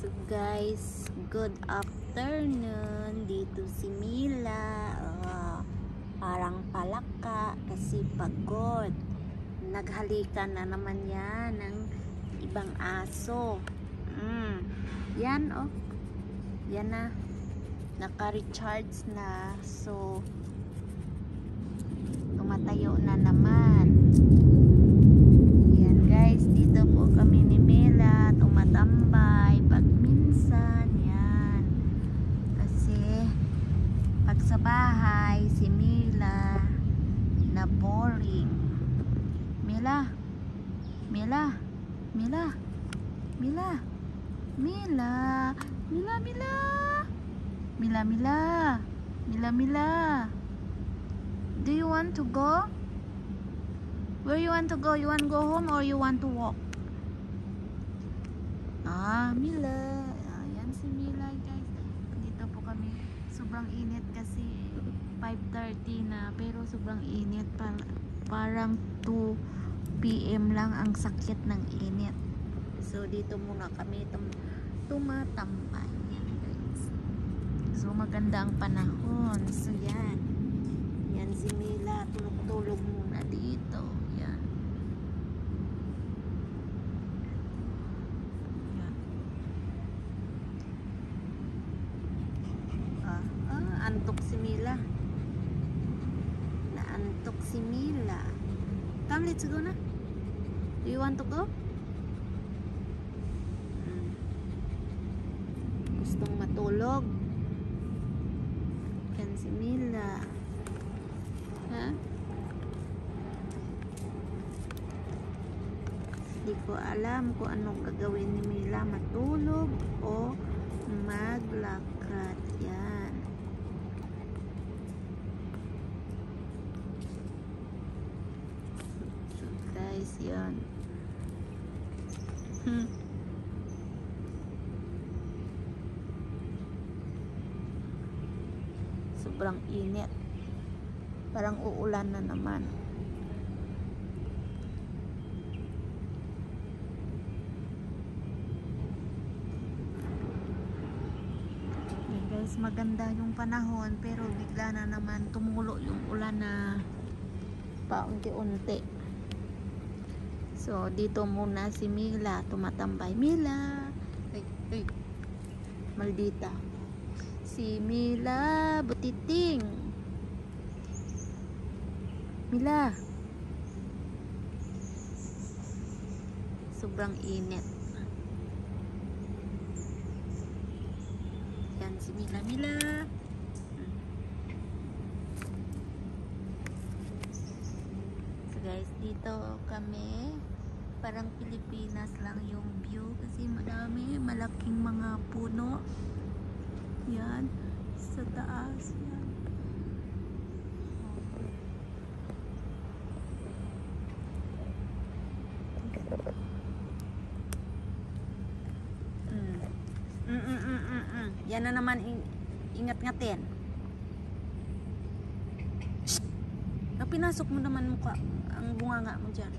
So guys, good afternoon. Dito si Mila. Parang palaka kasi pagod. Naghalikan na naman yan ng ibang aso. Yan oh. Yan na. Naka-recharge na. So tumatayo na naman. Yan guys, dito po kami ni Mila tumatambay pag minsan. Yan. Kasi pag sa bahay si Mila na boring. Mila. Mila. Mila. Mila. Mila. Mila. Mila. Mila. Mila. Mila. Mila. Do you want to go? Where you want to go? You want to go home or you want to walk? Mila. Ayan si Mila guys. Dito po kami. Sobrang init kasi 5:30 na. Pero sobrang init. Parang 2 PM lang ang sakit ng init. So dito muna kami tumatambay. Yan guys. So maganda ang panahon. So yan. Yan si Mila. Tulog-tulog muna dito. Yan. Antok si Mila. Naantok si Mila. Come, let's go na. Do you want to go? Gustong matulog. Yan si Mila. Ha? Hindi ko alam kung anong gagawin ni Mila. Matulog o maglakad. Yan. So guys, yan. Sobrang init. Parang uulan na naman. Guys, maganda yung panahon pero bigla na naman tumulo yung ulan na paunti-unti. So dito muna si Mila tumatambay. Mila, ay, maldita si Mila butiting. Mila, sobrang init. Yan si Mila. Mila. So guys, dito kami. Parang Pilipinas lang yung view kasi madami, malaking mga puno. Yan, sa taas. Yan. Yan na naman, ingat-ngatin. Pinasok mo naman mukha ang bunganga mo dyan.